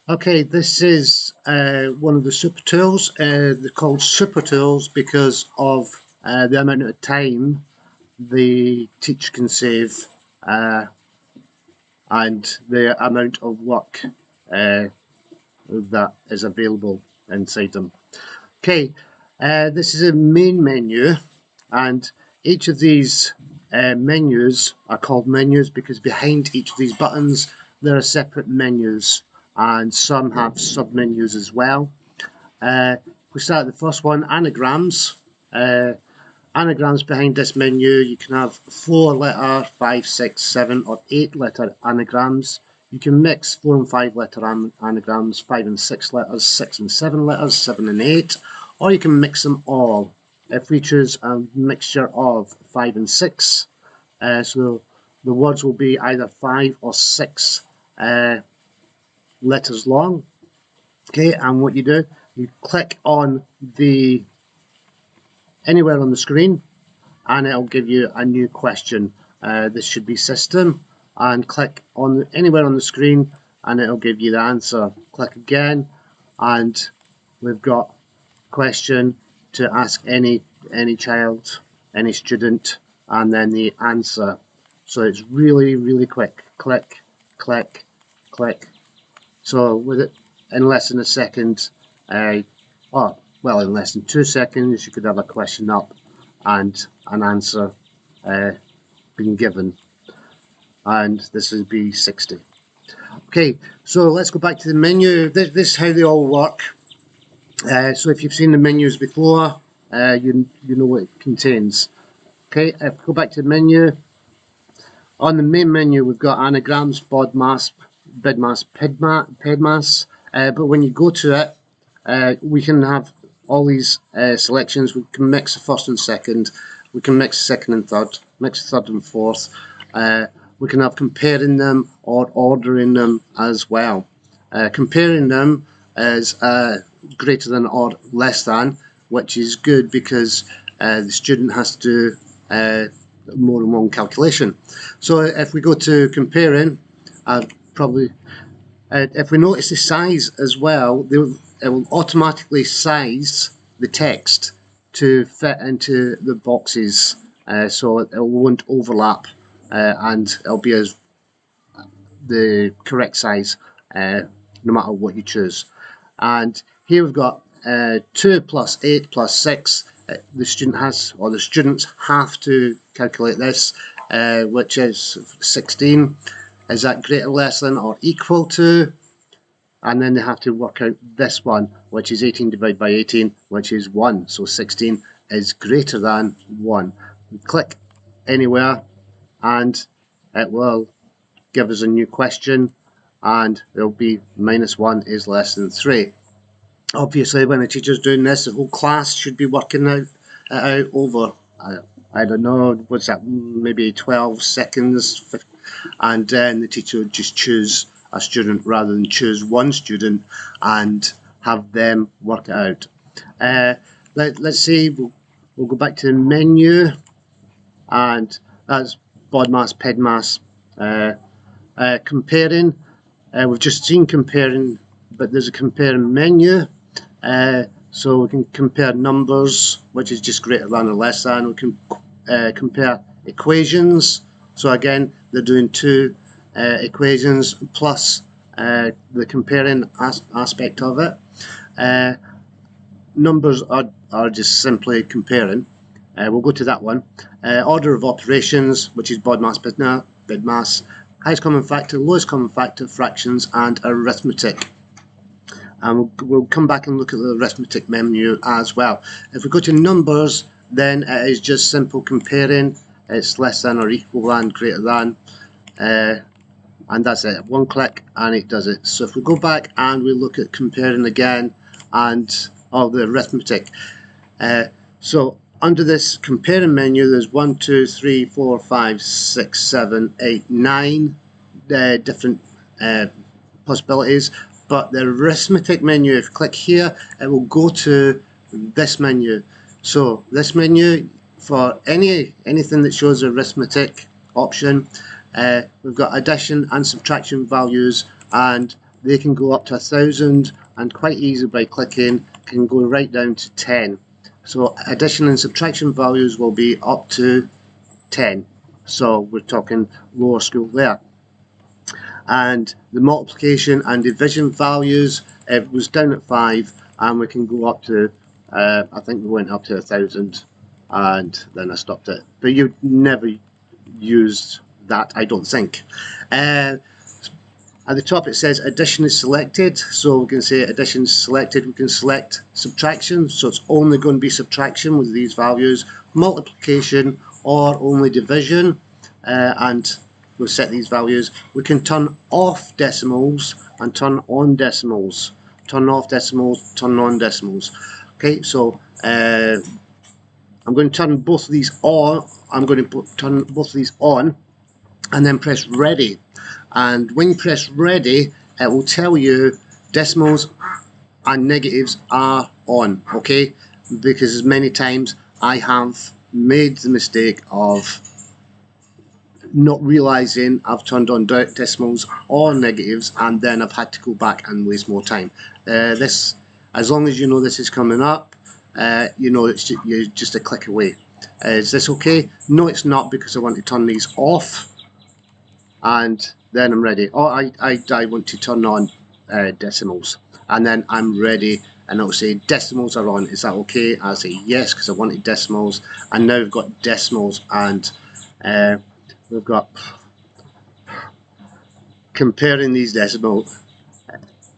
Okay, this is one of the super tools. They're called super tools because of the amount of time the teacher can save and the amount of work that is available inside them. Okay, this is a main menu, and each of these menus are called menus because behind each of these buttons there are separate menus, and some have sub-menus as well. We start with the first one, anagrams. Anagrams behind this menu, you can have 4-letter, 5, 6, 7 or 8-letter anagrams. You can mix 4 and 5-letter anagrams, 5 and 6 letters, 6 and 7 letters, 7 and 8, or you can mix them all. If we choose a mixture of 5 and 6, so the words will be either 5 or 6 letters long. Okay, and what you do, you click on the anywhere on the screen and it'll give you a new question. This should be system, and click on anywhere on the screen and it'll give you the answer. Click again and we've got question to ask any child, any student, and then the answer. So it's really quick. Click, click, click. So with it, in less than a second, well, in less than 2 seconds, you could have a question up and an answer being given. And this would be 60. Okay, so let's go back to the menu. This is how they all work. So if you've seen the menus before, you know what it contains. Okay, if we go back to the menu, on the main menu we've got anagrams, BODMAS, BIDMAS, PEDMAS, but when you go to it, we can have all these selections. We can mix the first and second, we can mix second and third, mix third and fourth. We can have comparing them or ordering them as well. Comparing them is greater than or less than, which is good because the student has to do more than one calculation. So if we go to comparing, if we notice the size as well, it will automatically size the text to fit into the boxes, so it won't overlap, and it'll be as the correct size no matter what you choose. And here we've got 2 plus 8 plus 6. The student has, or the students have to calculate this, which is 16. Is that greater, less than, or equal to? And then they have to work out this one, which is 18 divided by 18, which is 1. So 16 is greater than 1. We click anywhere and it will give us a new question, and it'll be -1 is less than 3. Obviously, when the teacher's doing this, the whole class should be working out over, I don't know, what's that, maybe 12 seconds, and then the teacher would just choose a student rather than choose one student and have them work it out. Let's see, we'll go back to the menu, and that's BODMAS, PEDMAS. Comparing, we've just seen comparing, but there's a comparing menu, so we can compare numbers, which is just greater than or less than. We can compare equations, so again they're doing 2 equations plus the comparing aspect of it. Numbers are just simply comparing. We'll go to that one. Order of operations, which is BODMAS, BIDMAS, highest common factor, lowest common factor, fractions, and arithmetic. And we'll come back and look at the arithmetic menu as well. If we go to numbers, then it is just simple comparing. It's less than or equal than, greater than, and that's it. One click and it does it. So if we go back and we look at comparing again and all the arithmetic, so under this comparing menu, there's 1, 2, 3, 4, 5, 6, 7, 8, 9 different possibilities. But the arithmetic menu, if you click here, it will go to this menu. So this menu, for anything that shows arithmetic option, we've got addition and subtraction values and they can go up to 1,000, and quite easily by clicking can go right down to 10. So addition and subtraction values will be up to 10. So we're talking lower school there. And the multiplication and division values, it was down at 5, and we can go up to, I think we went up to 1,000, and then I stopped it. But you never used that, I don't think. At the top it says addition is selected, so we can say addition is selected. We can select subtraction, so it's only going to be subtraction with these values, multiplication or only division, and we'll set these values. We can turn off decimals and turn on decimals, turn off decimals, turn on decimals. Okay, so I'm going to turn both of these on. I'm going to turn both of these on and then press ready. And when you press ready, it will tell you decimals and negatives are on, okay? Because as many times I have made the mistake of not realizing I've turned on decimals or negatives, and then I've had to go back and waste more time. This, as long as you know this is coming up, you know you're just a click away. Is this okay? No, it's not, because I want to turn these off, and then I'm ready. Oh, I want to turn on decimals, and then I'm ready, and it'll say decimals are on. Is that okay? I'll say yes, because I wanted decimals, and now we've got decimals, and we've got comparing these decimals.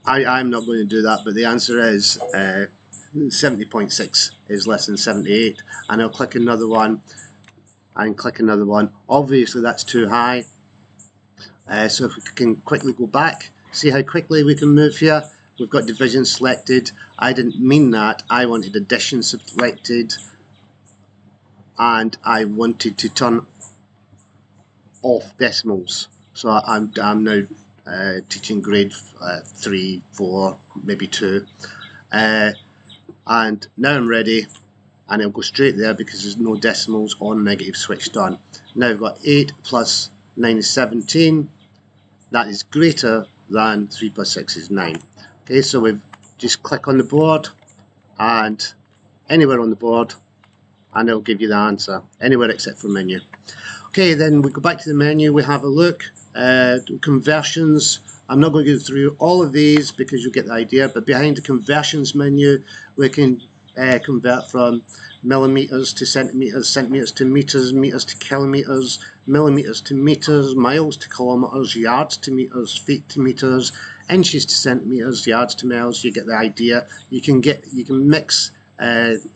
I'm not going to do that, but the answer is 70.6 is less than 78, and I'll click another one and click another one. Obviously that's too high, so if we can quickly go back, see how quickly we can move here. We've got division selected. I didn't mean that. I wanted addition selected, and I wanted to turn off decimals. So I'm now teaching grade 3, 4, maybe 2, and now I'm ready, and it'll go straight there because there's no decimals or negative switched on. Now we've got 8 plus 9 is 17. That is greater than 3 plus 6 is 9. Okay, so we just click on the board, and anywhere on the board, and it'll give you the answer, anywhere except for menu. Okay, then we go back to the menu, we have a look. Conversions, I'm not going to go through all of these because you'll get the idea, but behind the conversions menu we can convert from millimeters to centimeters, centimeters to meters, meters to kilometers, millimeters to meters, miles to kilometers, yards to meters, feet to meters, inches to centimeters, yards to miles. You get the idea. You can mix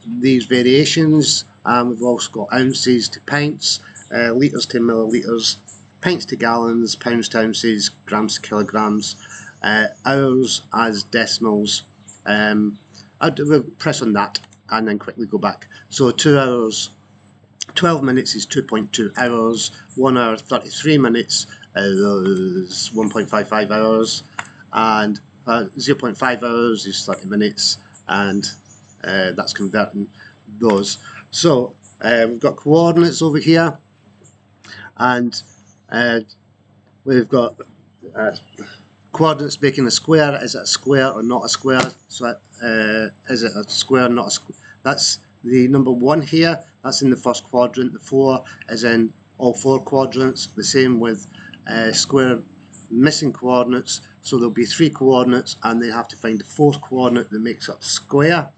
these variations. We've also got ounces to pints, litres to millilitres, pints to gallons, pounds to ounces, grams to kilograms, hours as decimals. We'll press on that and then quickly go back. So 2 hours, 12 minutes is 2.2 hours, 1 hour 33 minutes is 1.55 hours, and 0.5 hours is 30 minutes, and that's converting those. So we've got coordinates over here, and we've got coordinates making a square. Is it a square or not a square? So is it a square, not a square? That's the number 1 here. That's in the first quadrant. The 4 is in all 4 quadrants. The same with square missing coordinates. So there'll be 3 coordinates, and they have to find the 4th coordinate that makes up the square.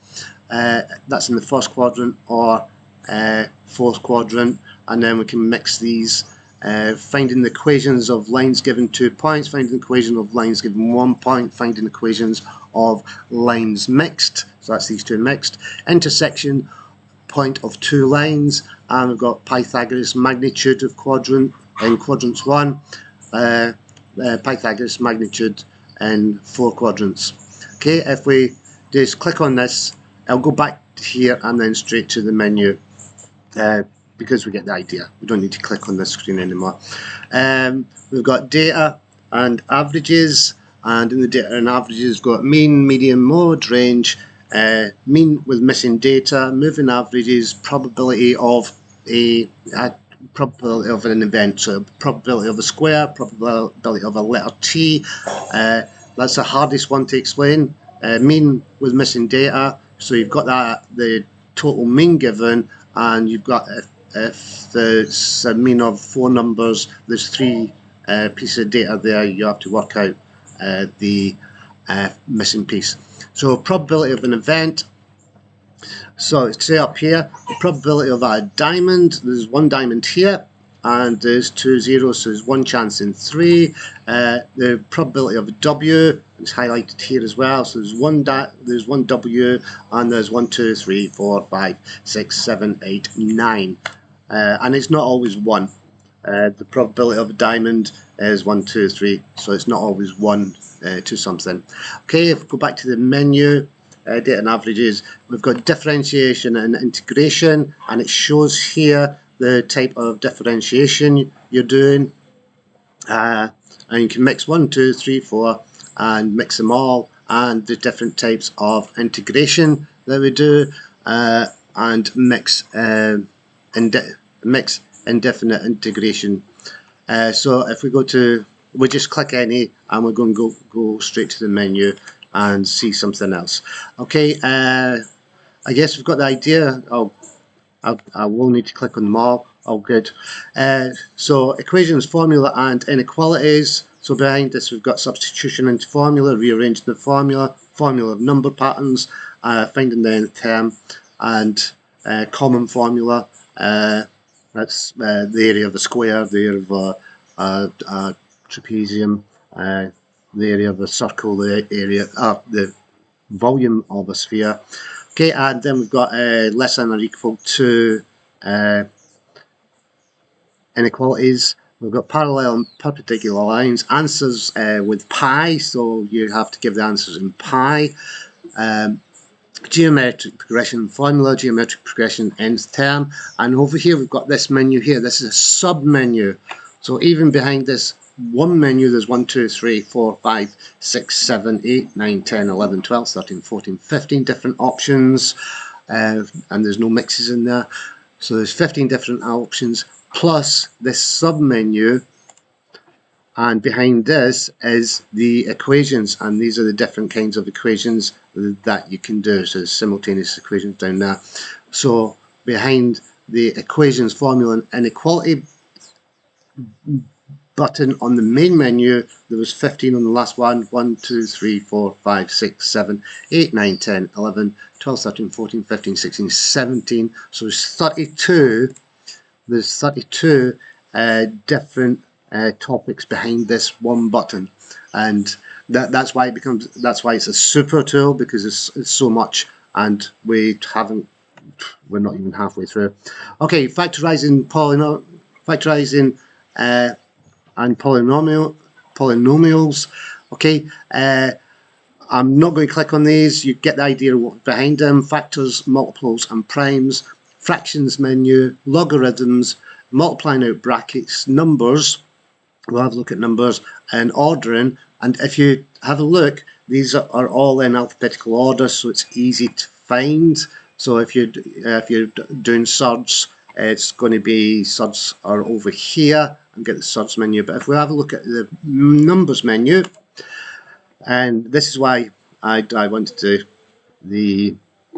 That's in the first quadrant or 4th quadrant, and then we can mix these. Finding the equations of lines given 2 points, finding the equation of lines given 1 point, finding equations of lines mixed, so that's these 2 mixed, intersection point of 2 lines, and we've got Pythagoras magnitude of quadrant in quadrants 1, Pythagoras magnitude in 4 quadrants. Okay, if we just click on this, I'll go back here and then straight to the menu. Because we get the idea. We don't need to click on this screen anymore. We've got data and averages, and in the data and averages we've got mean, median, mode, range, mean with missing data, moving averages, probability of probability of an event, so probability of a square, probability of a letter T, That's the hardest one to explain. Mean with missing data. So you've got that the total mean given, and you've got if there's a mean of 4 numbers, there's 3 pieces of data there. You have to work out the missing piece. So probability of an event. So say up here, the probability of a diamond. There's 1 diamond here, and there's 2 zeros, so there's 1 chance in 3. The probability of a W is highlighted here as well. So there's one W, and there's 1, 2, 3, 4, 5, 6, 7, 8, 9, and it's not always 1. The probability of a diamond is 1, 2, 3, so it's not always 1 to something. Okay, if we go back to the menu, data and averages, we've got differentiation and integration, and it shows here the type of differentiation you're doing, and you can mix 1, 2, 3, 4 and mix them all, and the different types of integration that we do, and mix indefinite integration. So if we go to, we just click any, and we're going to go straight to the menu and see something else. Okay, I guess we've got the idea. I will need to click on them all. Oh, good. So equations, formula, and inequalities. So behind this, we've got substitution into formula, rearranging the formula of number patterns, finding the nth term, and common formula. That's the area of a square, the area of a trapezium, the area of a circle, the area, the volume of a sphere. Okay, and then we've got less than or equal to inequalities. We've got parallel and perpendicular lines, answers with pi, so you have to give the answers in pi. Geometric progression formula, geometric progression nth term, and over here we've got this menu here. This is a sub menu, so even behind this one menu there's 1, 2, 3, 4, 5, 6, 7, 8, 9, 10, 11, 12, 13, 14, 15 different options, and there's no mixes in there, so there's 15 different options plus this sub menu, and behind this is the equations, and these are the different kinds of equations that you can do. So there's simultaneous equations down there. So behind the equations, formula, and inequality button on the main menu, there was 15 on the last one. 1, 2, 3, 4, 5, 6, 7, 8, 9, 10, 11, 12, 13, 14, 15, 16, 17. So there's 32. There's 32 different topics behind this one button, and that's why it's a super tool, because it's so much, and we're not even halfway through. Okay, factorizing and polynomials. Okay, I'm not going to click on these. You get the idea of what's behind them. Factors, multiples, and primes. Fractions menu, logarithms, multiplying out brackets, numbers. We'll have a look at numbers, and ordering. And if you have a look, these are all in alphabetical order, so it's easy to find. So if you're doing surds, it's going to be surds are over here, and get the surds menu. But if we have a look at the numbers menu, and this is why I wanted to the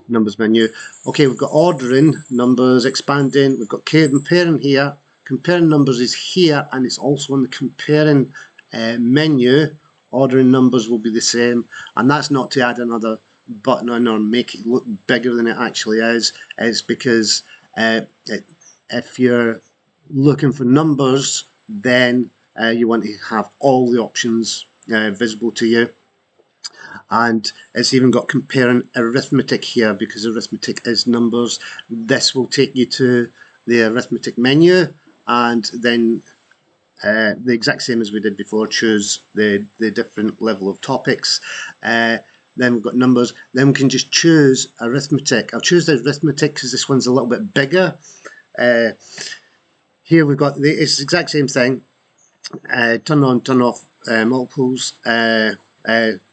numbers menu. Okay, we've got ordering, numbers, expanding. We've got comparing here. Comparing numbers is here, and it's also on the comparing menu. Ordering numbers will be the same, and that's not to add another button on or make it look bigger than it actually is. It's because if you're looking for numbers, then you want to have all the options visible to you. And it's even got comparing arithmetic here, because arithmetic is numbers. This will take you to the arithmetic menu, and then the exact same as we did before, choose the different level of topics. Then we've got numbers. Then we can just choose arithmetic. I'll choose the arithmetic because this one's a little bit bigger. Here we've got it's the exact same thing. Turn on, turn off multiples. Turn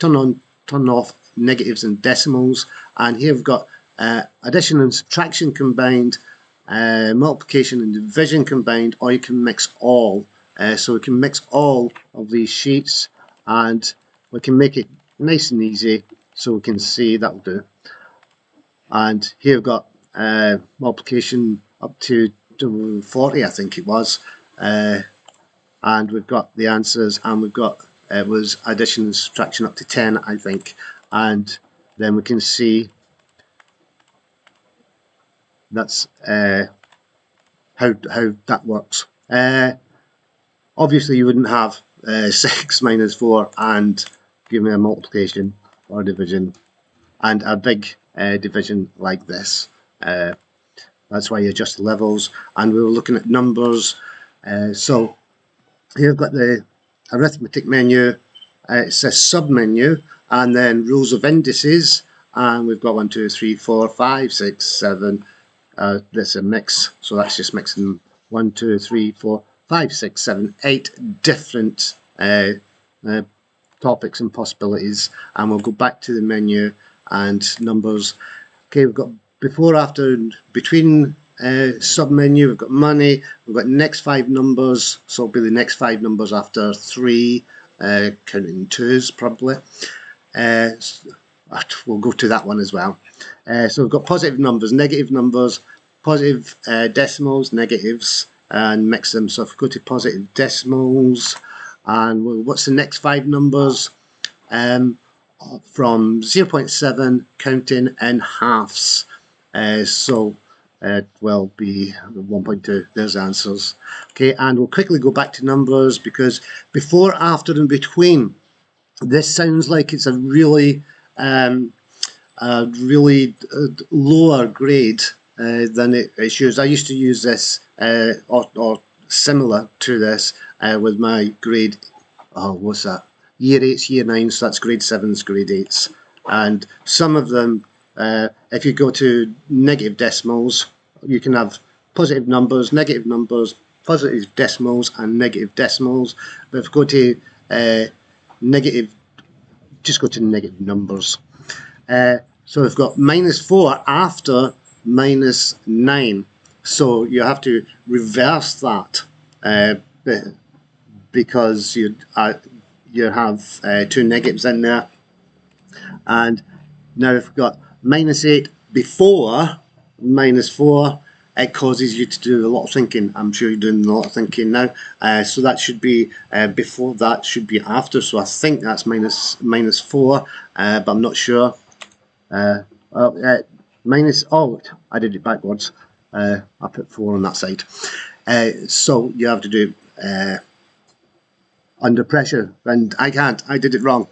on, turn off negatives and decimals. And here we've got addition and subtraction combined, multiplication and division combined, or you can mix all. So we can mix all of these sheets, and we can make it nice and easy so we can see. That'll do. And here we've got multiplication up to 40, I think it was, and we've got the answers, and we've got it was addition and subtraction up to 10, I think, and then we can see that's how that works. Obviously you wouldn't have 6 minus 4 and give me a multiplication or division and a big division like this. That's why you adjust the levels, and we were looking at numbers. So here I've got the arithmetic menu, it says sub menu, and then rules of indices, and we've got 1, 2, 3, 4, 5, 6, 7. There's a mix, so that's just mixing 1, 2, 3, 4, 5, 6, 7, 8 different topics and possibilities. And we'll go back to the menu and numbers. Okay, we've got before, after, and between sub menu. We've got money, we've got next 5 numbers, so it'll be the next 5 numbers after 3, counting 2s probably. We'll go to that one as well. So we've got positive numbers, negative numbers, positive decimals, negatives, and mix them. So if we go to positive decimals, and what's the next 5 numbers? From 0.7 counting in halves. So it will be 1.2. There's the answers. Okay, and we'll quickly go back to numbers, because before, after, and between, this sounds like it's a really lower grade than it's used. I used to use this or similar to this with my grade, what's that, year 8s, year 9s, so that's grade 7s, grade 8s. And some of them, if you go to negative decimals, you can have positive numbers, positive decimals, and negative decimals. But if you go to negative, just go to negative numbers. So we've got -4 after -9. So you have to reverse that because you have 2 negatives in there. And now if we've got -8 before -4, it causes you to do a lot of thinking. I'm sure you're doing a lot of thinking now. So that should be before, that should be after. So I think that's -4, but I'm not sure. I did it backwards. I put 4 on that side. So you have to do under pressure, and I can't. I did it wrong.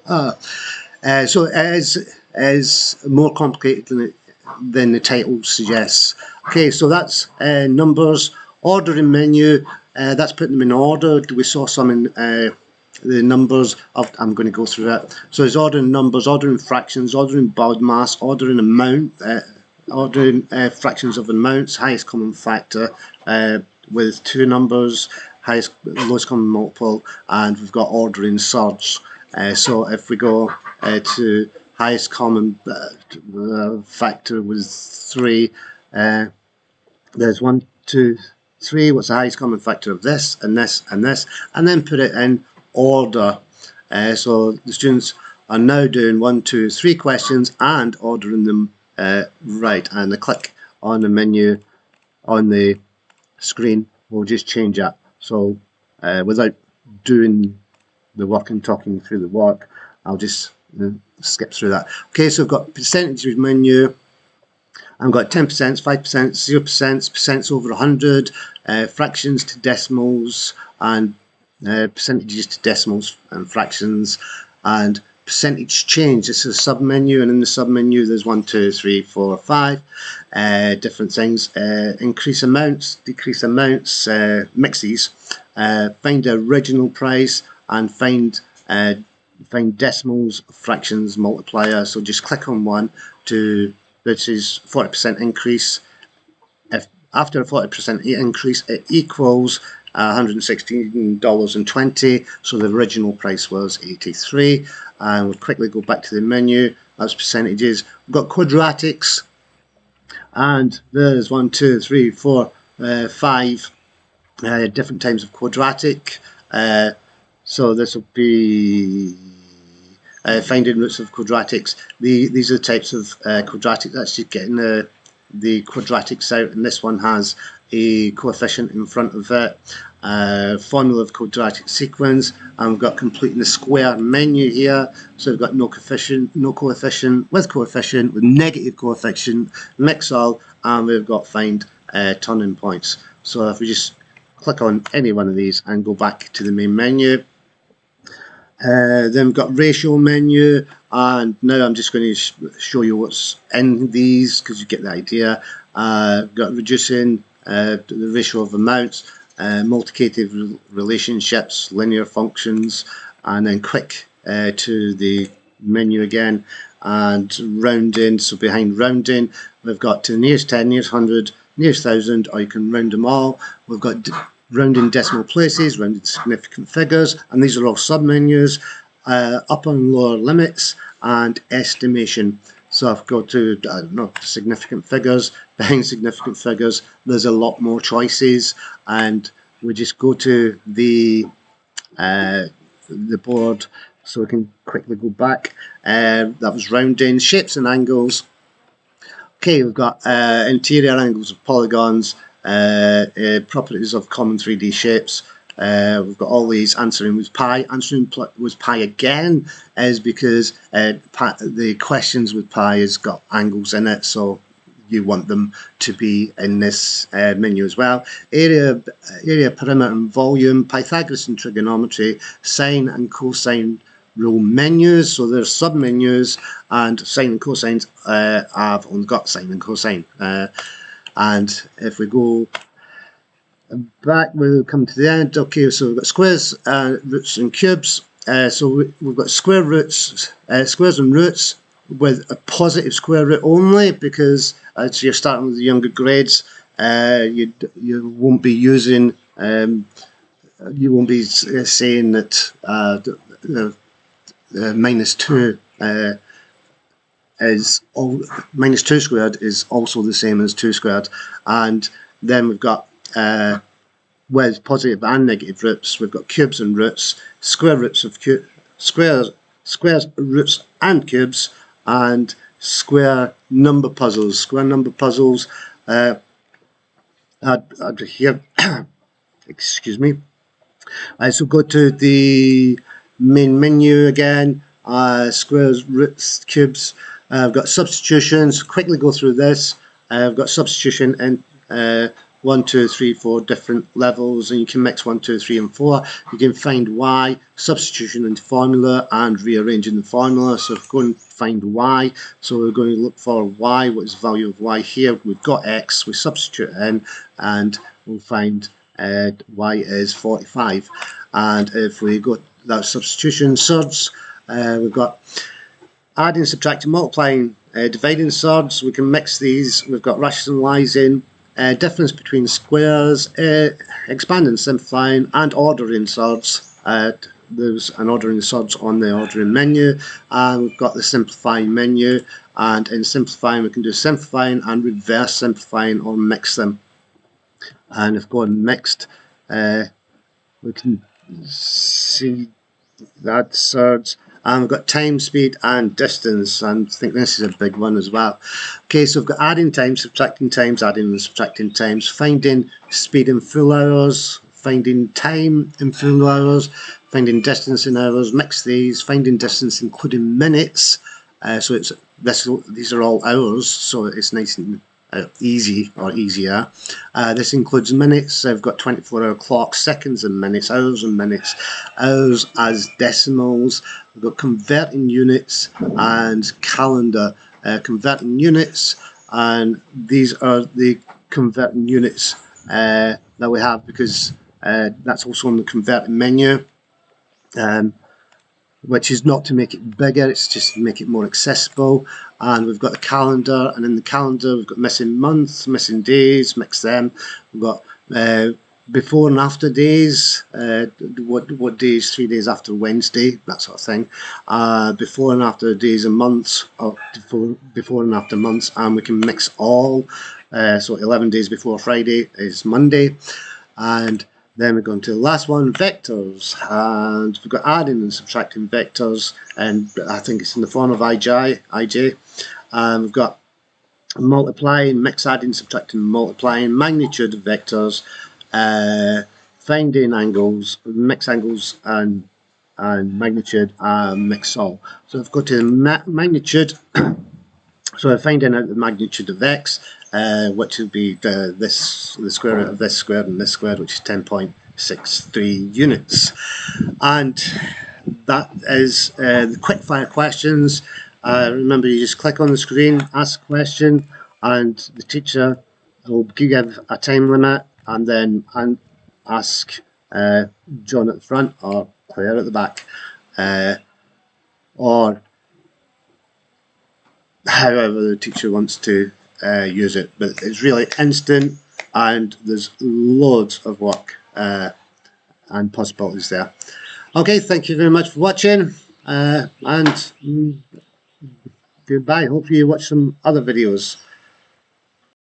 So it is more complicated than the title suggests. Okay, so that's numbers. Ordering menu, that's putting them in order. We saw some in the numbers. I'm going to go through that. So it's ordering numbers, ordering fractions, ordering bod mass, ordering amount, ordering fractions of amounts, highest common factor with 2 numbers, lowest common multiple, and we've got ordering surge. So if we go to highest common factor with 3, there's 1, 2, 3. What's the highest common factor of this and this and this, and then put it in order. So the students are now doing 1, 2, 3 questions and ordering them right, and the click on the menu on the screen will just change that. So without doing the work and talking through the work, I'll just skip through that. Okay, so I've got percentages menu. I've got 10%, 5%, 0%, percents over 100, fractions to decimals, and percentages to decimals and fractions, and percentage change. This is a sub menu, and in the sub menu there's 1, 2, 3, 4, 5 different things. Increase amounts, decrease amounts, mix these, find the original price, and find decimals, fractions, multiplier. So just click on one to, this is 40% increase. If after a 40% increase, it equals $116.20. So the original price was 83. And we'll quickly go back to the menu. That's percentages. We've got quadratics, and there's 1, 2, 3, 4, 5 different types of quadratic. So this will be finding roots of quadratics. These are the types of quadratics. That's just getting the quadratics out, and this one has a coefficient in front of it. Formula of quadratic sequence, and we've got completing the square menu here. So we've got no coefficient, with coefficient, with negative coefficient, mix all, and we've got find turning points. So if we just click on any one of these and go back to the main menu, then we've got ratio menu, and now I'm just going to show you what's in these because you get the idea. We've got reducing the ratio of amounts, multiplicative relationships, linear functions, and then quick to the menu again, and rounding. So behind rounding, we've got to the nearest 10, nearest 100, nearest 1000, or you can round them all. We've got rounding decimal places, rounding significant figures, and these are all sub-menus, upper and lower limits, and estimation. So I've got to, I don't know, significant figures. Behind significant figures, there's a lot more choices, and we just go to the board so we can quickly go back. That was rounding, shapes and angles. Okay, we've got interior angles of polygons, properties of common 3D shapes. We've got all these answering with pi. Answering with pi again is because the questions with pi has got angles in it, so you want them to be in this menu as well. Area, perimeter and volume, Pythagoras and trigonometry, sine and cosine rule menus. So there's sub menus, and sine and cosines. I've only got sine and cosine. And if we go back, we'll come to the end. Okay, so we've got squares, roots and cubes. So we've got square roots, squares and roots with a positive square root only, because as you're starting with the younger grades, you won't be using, you won't be saying that minus 2 is minus 2 squared is also the same as 2 squared. And then we've got with positive and negative roots, we've got cubes and roots, square roots of squares, roots and cubes, and square number puzzles. Square number puzzles. Here, excuse me. So go to the main menu again. Squares, roots, cubes. I've got substitutions. Quickly go through this. I've got substitution in 1, 2, 3, 4 different levels, and you can mix 1, 2, 3, and 4. You can find y, substitution into formula, and rearranging the formula. So if we go and find y, so we're going to look for y. What is the value of y here? We've got x. We substitute in, and we'll find y is 45. And if we go, that substitution surds, we've got adding, subtracting, multiplying, dividing surds. We can mix these. We've got rationalising, difference between squares, expanding, simplifying, and ordering surds. There's an ordering surds on the ordering menu, and we've got the simplifying menu. And in simplifying, we can do simplifying and reverse simplifying, or mix them. And if we go and mixed, we can see that surds. And we've got time, speed, and distance, and I think this is a big one as well. Okay, so we've got adding times, subtracting times, adding and subtracting times, finding speed in full hours, finding time in full hours, finding distance in hours, mix these, finding distance including minutes. So it's these are all hours, so it's nice and easy, or easier. This includes minutes. I've got 24-hour clock, seconds and minutes, hours and minutes, hours as decimals. We've got converting units and calendar. Converting units, and these are the converting units that we have, because that's also on the converting menu, which is not to make it bigger, it's just to make it more accessible. And we've got the calendar, and in the calendar we've got missing months, missing days, mix them. We've got before and after days, what days, 3 days after Wednesday, that sort of thing. Before and after days and months, or before and after months, and we can mix all. So 11 days before Friday is Monday, and Then we're going to the last one, vectors, and we've got adding and subtracting vectors, and I think it's in the form of ij. We've got multiplying, mix, adding, subtracting, multiplying, magnitude of vectors, finding angles, mix angles, and magnitude, mix all. So if we go to magnitude, so we're finding out the magnitude of x, which would be the square root of this squared and this squared, which is 10.63 units. And that is the quick-fire questions. Remember, you just click on the screen, ask a question, and the teacher will give a time limit, and then ask John at the front or Claire at the back, or however the teacher wants to use it. But it's really instant, and there's loads of work and possibilities there. Okay, thank you very much for watching, and goodbye. Hopefully you watch some other videos.